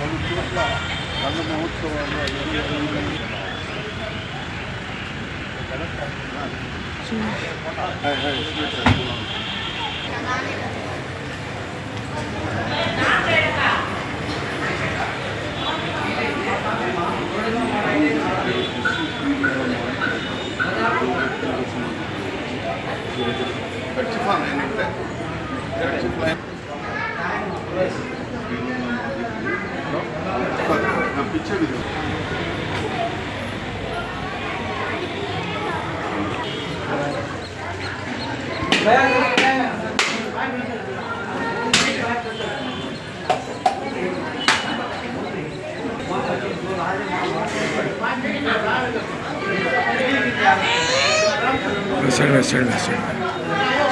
పలు చోట్ల రంగ మహోత్సవాలు ఖర్చుఫాన్ ఏంటంటే పిచ్చే విధంగా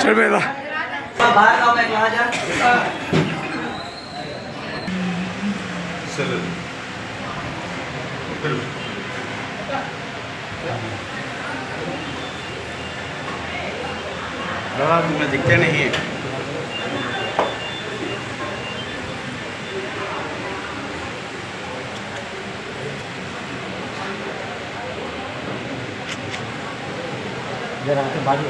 चल बेटा बाहर का मैं कहाँ जा तुम्हें दिखते नहीं है जरा के बाजू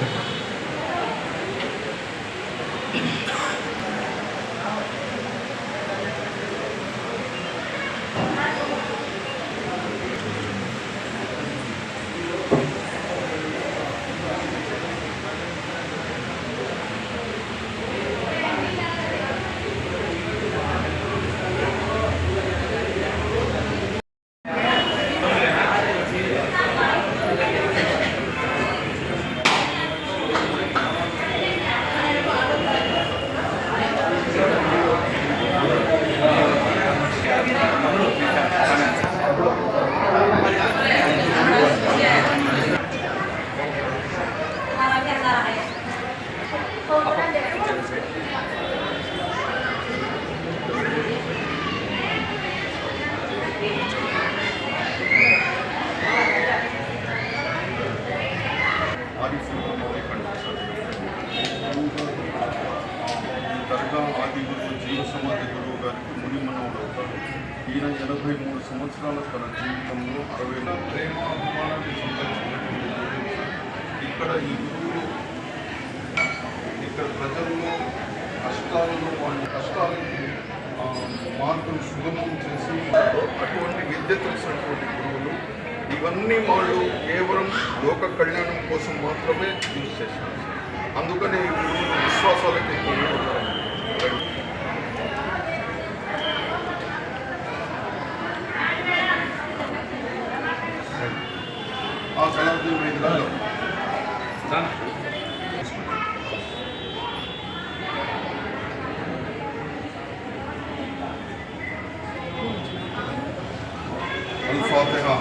దర్గా ఆది గురువు జీవ సమాధి గురువు గారికి ముని మనవుడు అవుతాడు. ఈయన 83 సంవత్సరాల తన జీవితంలో 60 ప్రేమాభిమానాన్ని సంతరించుకున్నటువంటి ఇక్కడ ఈ గురువులు ఇక్కడ ప్రజల్లో కష్టాలను వాళ్ళ కష్టాలను మార్పును సుగమం చేసి అటువంటి విద్య తెలిసినటువంటి గురువులు ఇవన్నీ వాళ్ళు కేవలం లోక కళ్యాణం కోసం మాత్రమే యూజ్ చేశారు. అందుకని ఈ గురువులు విశ్వాసాలకు ఎక్కువగా ఆ కళార్థం రైతులలో الفاتحة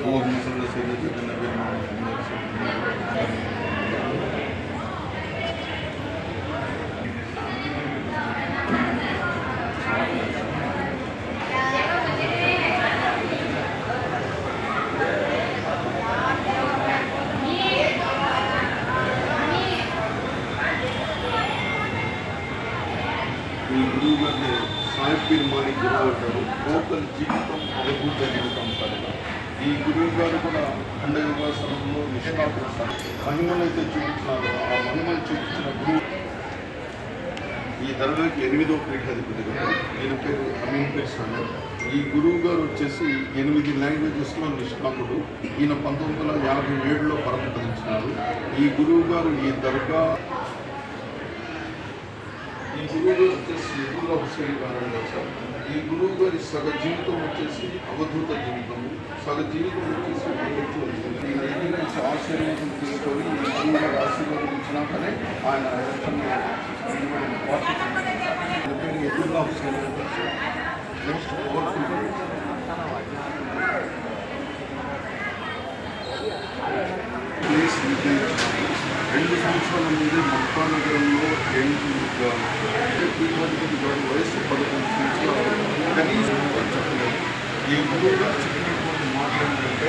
اللهم صل على سيدنا النبي ఈ గురువు గారిని సాహిబ్ పీర్ మాలి గురువు అంటారు. లోకల్ జీవితం అవభూత జీవితం కదా. ఈ గురువు గారు కూడా ఖండయుగ సమయంలో నిష్ఠాపన మహిమలు అయితే చూపించినారో ఆ మహిమలు చూపించిన గురువు ఈ దర్గాకి 8వ పీఠాధిపతి గారు. ఈయన పేరు అమీన్ పీర్ సాహెబ్. ఈ గురువు గారు వచ్చేసి 8 లాంగ్వేజెస్లో నిష్ణాతుడు. ఈయన 1957లో పరమపదించినారు. ఈ గురువు గారు ఈ దర్గా ఈ గురువు గారు వచ్చేసి ఎదురుగా హుసేన్ గారు సార్. ఈ గురువు గారి సగ జీవితం వచ్చేసి అవధూత జీవితము, సగ జీవితం వచ్చేసి ఈ దగ్గర నుంచి ఆశీర్వాదం తీసుకొని ఈ గురువు గారు ఆశీర్వాదం ఇచ్చినాకనే ఆయన పేరు ఎదురుగా హుసేన్ గారు సార్. మోస్ట్ పవర్ఫుల్ ప్లేస్ 2 సంవత్సరాల ముందే మక్కా నగరంలో పీఠాధిపతి గారి వయస్సు 11 సంవత్సరాలు. కనీసం చెప్పలేదు. ఈ గురువు గారు చెప్పినటువంటి మాట ఏంటంటే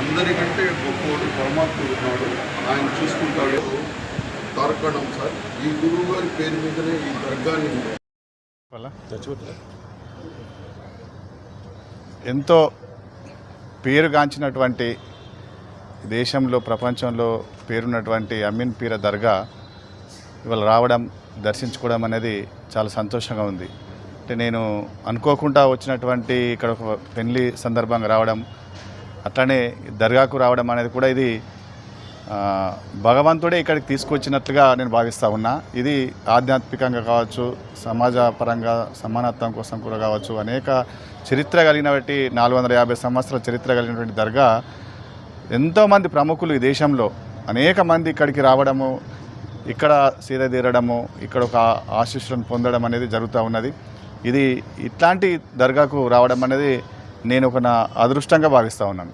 అందరికంటే గొప్పవాడు పరమాత్ముడు ఉన్నాడు, ఆయన చూసుకుంటాడు. తార్కాణం సార్, ఈ గురువు గారి పేరు మీదనే ఈ దర్గాని ఎంతో పేరుగాంచినటువంటి దేశంలో ప్రపంచంలో పేరున్నటువంటి అమీన్ పీర దర్గా ఇవాళ రావడం దర్శించుకోవడం అనేది చాలా సంతోషంగా ఉంది. అంటే నేను అనుకోకుండా వచ్చినటువంటి ఇక్కడ ఒక పెళ్లి సందర్భంగా రావడం, అట్లనే దర్గాకు రావడం అనేది కూడా ఇది భగవంతుడే ఇక్కడికి తీసుకొచ్చినట్లుగా నేను భావిస్తూ ఉన్నా. ఇది ఆధ్యాత్మికంగా కావచ్చు, సమాజపరంగా సమానత్వం కోసం కూడా కావచ్చు, అనేక చరిత్ర కలిగినటువంటి 450 సంవత్సరాల చరిత్ర కలిగినటువంటి దర్గా ఎంతోమంది ప్రముఖులు ఈ దేశంలో అనేక మంది ఇక్కడికి రావడము, ఇక్కడ సీరదీరడము, ఇక్కడ ఒక ఆశీస్సులను పొందడం అనేది జరుగుతూ ఉన్నది. ఇది ఇట్లాంటి దర్గాకు రావడం అనేది నేను ఒక నా అదృష్టంగా భావిస్తూ ఉన్నాను.